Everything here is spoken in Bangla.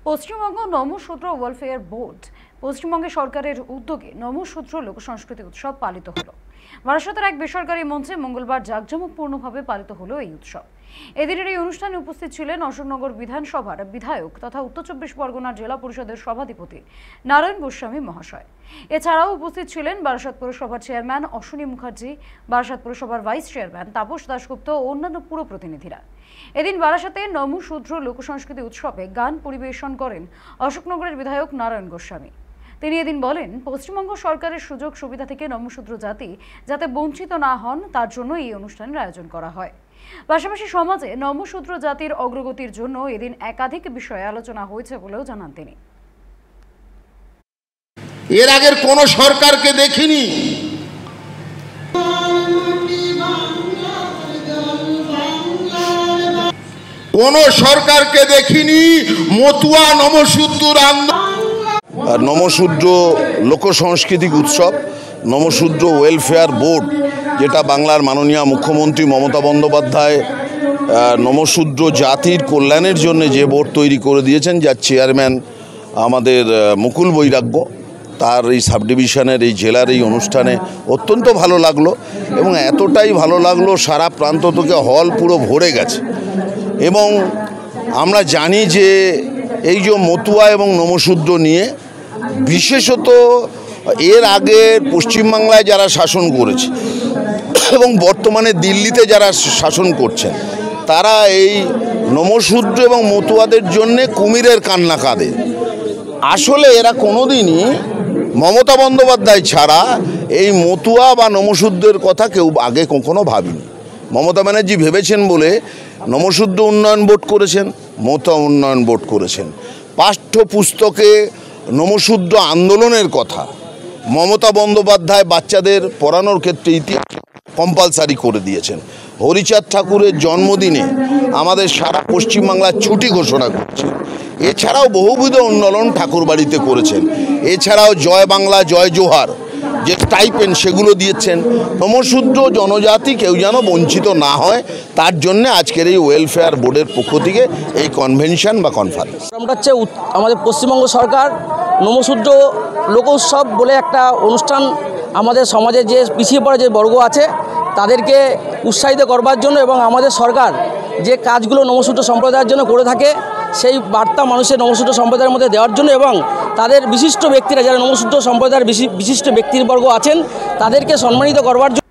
পশ্চিমবঙ্গ নমশূদ্র ওয়েলফেয়ার বোর্ড পশ্চিমবঙ্গ সরকারের উদ্যোগে নমশূদ্র লোকসংস্কৃতি উৎসব পালিত হলো। বারাসতের এক বেসরকারি মঞ্চে মঙ্গলবার জাঁকজমকপূর্ণভাবে পালিত হলো এই উৎসব। এদিনের এই অনুষ্ঠানে উপস্থিত ছিলেন অশোকনগর বিধানসভার বিধায়ক তথা উত্তর চব্বিশ পরগনা জেলা পরিষদের সভাধিপতি নারায়ণ গোস্বামী মহাশয়। এছাড়াও উপস্থিত ছিলেন বারাসত পৌরসভার চেয়ারম্যান অশ্বিনী মুখার্জি, বারাসত পৌরসভার ভাইস চেয়ারম্যান তাপস দাশগুপ্ত ও অন্যান্য পুর প্রতিনিধিরা। এদিন বারাসতে নমশূদ্র লোকসংস্কৃতি উৎসবে গান পরিবেশন করেন অশোকনগরের বিধায়ক নারায়ণ গোস্বামী। তিনি এদিন বলেন, পশ্চিমবঙ্গ সরকারের সুযোগ সুবিধা থেকে নমশূদ্র জাতি যাতে বঞ্চিত না হন তার জন্য এই অনুষ্ঠানের আয়োজন করা হয়। পাশাপাশি সমাজে নমশূদ্র জাতির অগ্রগতির জন্য এদিন একাধিক বিষয়ে আলোচনা হয়েছে বলেও জানান তিনি। এর আগের কোন সরকারকে দেখিনি, কোন সরকারকে দেখিনি মতুয়া নমশূদ্র আন্দোলন। নমশূদ্র লোকসাংস্কৃতিক উৎসব, নমশূদ্র ওয়েলফেয়ার বোর্ড, যেটা বাংলার মাননীয় মুখ্যমন্ত্রী মমতা বন্দ্যোপাধ্যায় নমশূদ্র জাতির কল্যাণের জন্য যে বোর্ড তৈরি করে দিয়েছেন, যার চেয়ারম্যান আমাদের মুকুল বৈরাগ্য, তার এই সাব ডিভিশনের এই জেলার এই অনুষ্ঠানে অত্যন্ত ভালো লাগলো। এবং এতটাই ভালো লাগলো, সারা প্রান্ত থেকে হল পুরো ভরে গেছে। এবং আমরা জানি যে এই যে মতুয়া এবং নমশূদ্র নিয়ে বিশেষত এর আগে পশ্চিমবাংলায় যারা শাসন করেছে এবং বর্তমানে দিল্লিতে যারা শাসন করছেন, তারা এই নমশূদ্র এবং মতুয়াদের জন্যে কুমিরের কান্না কাঁদে। আসলে এরা কোনোদিনই মমতা বন্দ্যোপাধ্যায় ছাড়া এই মতুয়া বা নমশূদ্রের কথা কেউ আগে কখনো ভাবেনি। মমতা ব্যানার্জি ভেবেছেন বলে নমশূদ্র উন্নয়ন বোর্ড করেছেন, মতুয়া উন্নয়ন বোর্ড করেছেন। পাঠ্যপুস্তকে নমশূদ্র আন্দোলনের কথা মমতা বন্দ্যোপাধ্যায় বাচ্চাদের পড়ানোর ক্ষেত্রে ইতিহাস কম্পালসারি করে দিয়েছেন। হরিচাঁদ ঠাকুরের জন্মদিনে আমাদের সারা পশ্চিমবাংলার ছুটি ঘোষণা করছেন। এছাড়াও বহুবিধ উন্নয়ন ঠাকুরবাড়িতে করেছেন। এছাড়াও জয় বাংলা জয় জোহার যে স্টাইপেন্ড সেগুলো দিয়েছেন। নমশূদ্র জনজাতি কেউ যেন বঞ্চিত না হয়, তার জন্য আজকের এই ওয়েলফেয়ার বোর্ডের পক্ষ থেকে এই কনভেনশন বা কনফারেন্স। আমরা হচ্ছে আমাদের পশ্চিমবঙ্গ সরকার নমশূদ্র লোক উৎসব বলে একটা অনুষ্ঠান আমাদের সমাজে যে পিছিয়ে পড়া যে বর্গ আছে তাদেরকে উৎসাহিত করবার জন্য, এবং আমাদের সরকার যে কাজগুলো নমশূদ্র সম্প্রদায়ের জন্য করে থাকে সেই বার্তা মানুষের নমশূদ্র সম্প্রদায়ের মধ্যে দেওয়ার জন্য, এবং তাদের বিশিষ্ট ব্যক্তিরা যারা নমশূদ্র সম্প্রদায়ের বিশিষ্ট ব্যক্তিবর্গ আছেন তাদেরকে সম্মানিত করবার জন্য